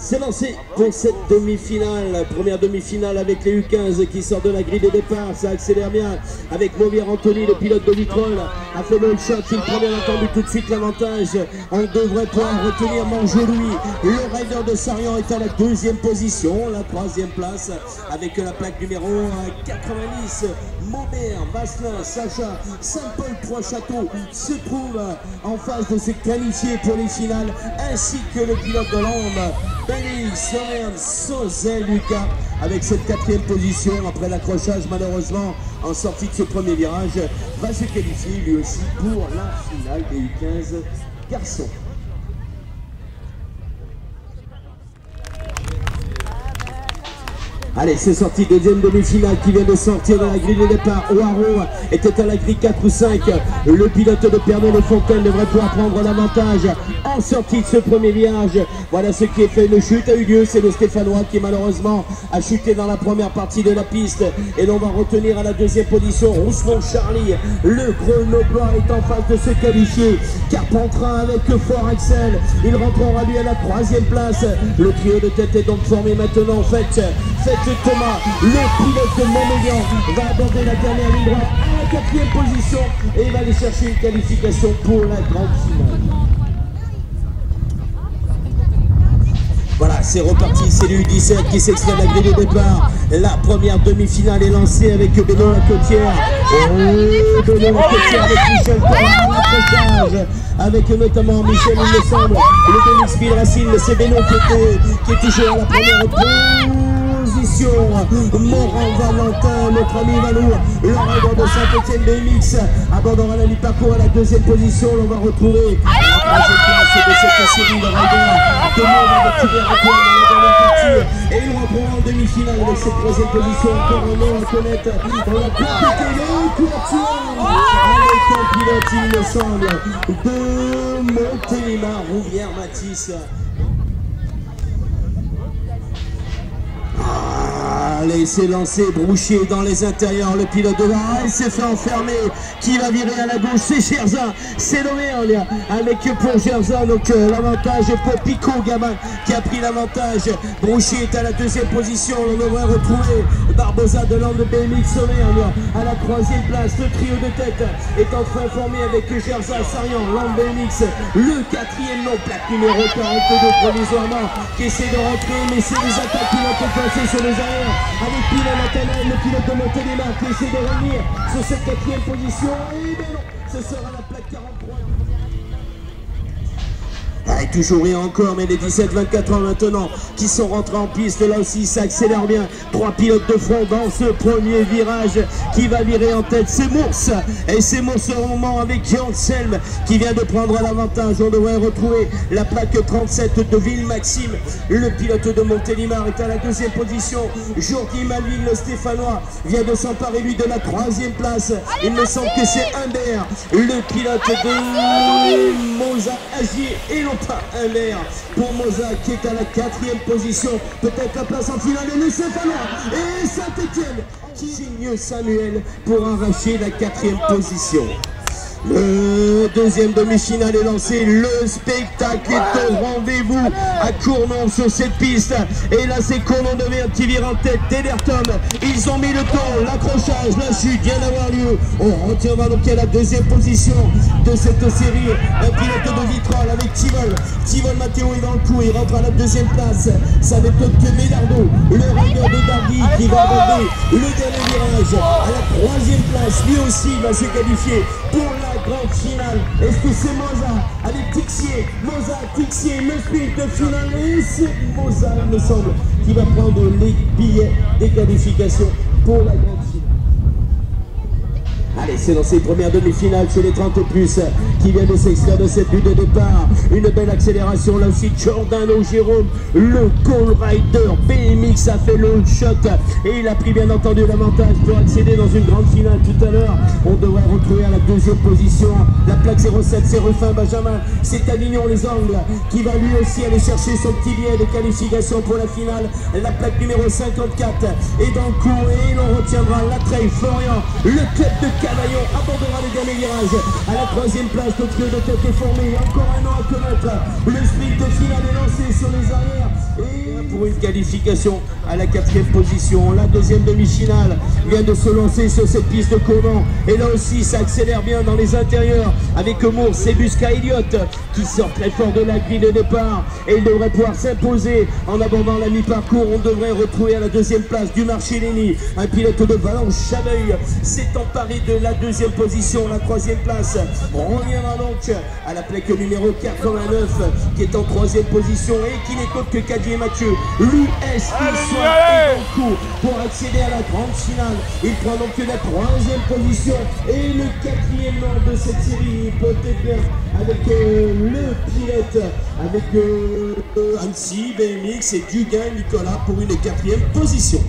C'est lancé pour cette demi-finale, première demi-finale avec les U15 qui sortent de la grille de départ, ça accélère bien avec Mauvière Anthony, le pilote de Vitrolles, a fait le shot, il prend bien entendu tout de suite l'avantage, on devrait pouvoir retenir Mangelouis, le rider de Sarian est à la deuxième position, la troisième place avec la plaque numéro 90, Maubert, Vasselin, Sacha, Saint-Paul, Trois-Châteaux se trouvent en phase de se qualifier pour les finales, ainsi que le pilote de Lande, Benny, Soren, Sauzet, Lucas, avec cette quatrième position après l'accrochage malheureusement en sortie de ce premier virage, va se qualifier lui aussi pour la finale des U15 garçons. Allez, c'est sorti, deuxième demi-finale qui vient de sortir dans la grille de départ. Oaro était à la grille 4 ou 5. Le pilote de Pernod-les-Fontaines devrait pouvoir prendre l'avantage en sortie de ce premier virage. Voilà ce qui est fait. Le chute a eu lieu. C'est le Stéphanois qui malheureusement a chuté dans la première partie de la piste. Et l'on va retenir à la deuxième position Rousselon Charlie. Le Grenoblois est en phase de se qualifier. Carpentras avec Fort Axel. Il rentrera lui à la troisième place. Le trio de tête est donc formé maintenant en fait. Thomas, le pilote de Montmélian, va aborder la dernière ligne droite à la quatrième position et il va aller chercher une qualification pour la grande finale. Voilà, c'est reparti, c'est l'U17 qui s'extrait de la grille de départ. La première demi-finale est lancée avec Benoît Lacotière. Benoît Lacotière avec Michel Collard, avec notamment Michel, il me semble, le Benix Speed Racing, c'est Benoît qui est toujours à la première position. Morin Valentin, notre ami Valou, le rider de Saint-Etienne BMX, abandonnera la ligne parcours à la deuxième position. On va retrouver la troisième place de cette série de riders. Tout le monde va retrouver un point dans la dernière partie. Et il reprendra en demi-finale avec cette troisième position. Encore un nom à connaître. On a compliqué le quatuor avec un pilote, il me semble, de Montélimar, Rouvière Matisse. Allez, c'est lancé, Brouchier dans les intérieurs, le pilote de la s'est fait enfermer, qui va virer à la gauche, c'est Gerza, c'est l'Auvergne, avec pour Gerza, donc l'avantage pour Pico Gamin, qui a pris l'avantage. Brouchier est à la deuxième position, on devrait retrouver Barbosa de Lande BMX Auvergne à la troisième place. Le trio de tête est enfin formé avec Gerza, Sarian, Lande BMX, le quatrième nom, plaque numéro 42 provisoirement, qui essaie de rentrer, mais c'est les attaques qui vont passer sur les arrières. Avec Pina Nathanaël, le pilote de Montélimar qui essaie de revenir sur cette quatrième position. Et bien non, ce sera la plaque 43. Ah, toujours rien encore, mais les 17-24 ans maintenant qui sont rentrés en piste, là aussi ça accélère bien. Trois pilotes de front dans ce premier virage qui va virer en tête, c'est Mours. Et c'est Mours au moment avec Janselm qui vient de prendre l'avantage. On devrait retrouver la plaque 37 de Ville-Maxime. Le pilote de Montélimar est à la deuxième position. Jordi Malville, le Stéphanois, vient de s'emparer lui de la troisième place. Il me semble que c'est Humbert, le pilote de Moza Agier et non pas Humbert pour Moza qui est à la quatrième position. Peut-être la place en finale et le Stéphanois et Saint-Etienne qui signe Samuel pour arracher la quatrième position. Le deuxième demi-finale est lancé, le spectacle est au rendez-vous à Cournon sur cette piste. Et là c'est Cournon de Verne qui vire en tête, Tederton, ils ont mis le temps, l'accrochage, la chute vient d'avoir lieu. On retiendra donc à la deuxième position de cette série un pilote de Vitrolles avec Tivol Matteo est dans le coup, il rentre à la deuxième place. Ça n'est autre que Mélardo, le rider de Dardy qui va aborder le dernier virage à la troisième place. Lui aussi va se qualifier pour la grande finale. Est-ce que c'est Moza avec Tixier, Tixier, le speed de finale, et c'est Moza, il me semble, qui va prendre les billets des qualifications pour la grande finale. Allez, c'est dans ces premières demi-finales chez les 30 plus qui vient de s'extraire de cette bulle de départ. Une belle accélération là aussi. Giordano Jérôme, le Call Rider BMX a fait le shot et il a pris bien entendu l'avantage pour accéder dans une grande finale tout à l'heure. On devrait retrouver à la deuxième position la plaque 07, c'est Ruffin Benjamin, c'est Avignon les Angles qui va lui aussi aller chercher son petit billet de qualification pour la finale. La plaque numéro 54 est dans le coup et l'on retiendra la Treille Florian, le club de Cavaillon Vaillant abandonnera les derniers virages. À la troisième place, le trio de tête est formé. Encore un an à connaître. Le sprint final est lancé sur les arrières. Et pour une qualification à la 4e position. La deuxième demi-finale vient de se lancer sur cette piste de Cournan. Et là aussi, ça accélère bien dans les intérieurs avec Mours et Busca Elliott qui sort très fort de la grille de départ. Et il devrait pouvoir s'imposer en abordant la mi-parcours. On devrait retrouver à la deuxième place du Marchellini. Un pilote de Valence-Chaveuil s'est emparé de la deuxième position. La troisième place reviendra donc à la plaque numéro 89 qui est en troisième position et qui n'est autre que Cadier Mathieu. L'US soit est en coup pour accéder à la grande finale. Il prend donc la troisième position et le quatrième nom de cette série peut-être bien avec le pilote avec Annecy, BMX et Duguin Nicolas pour une 4e position.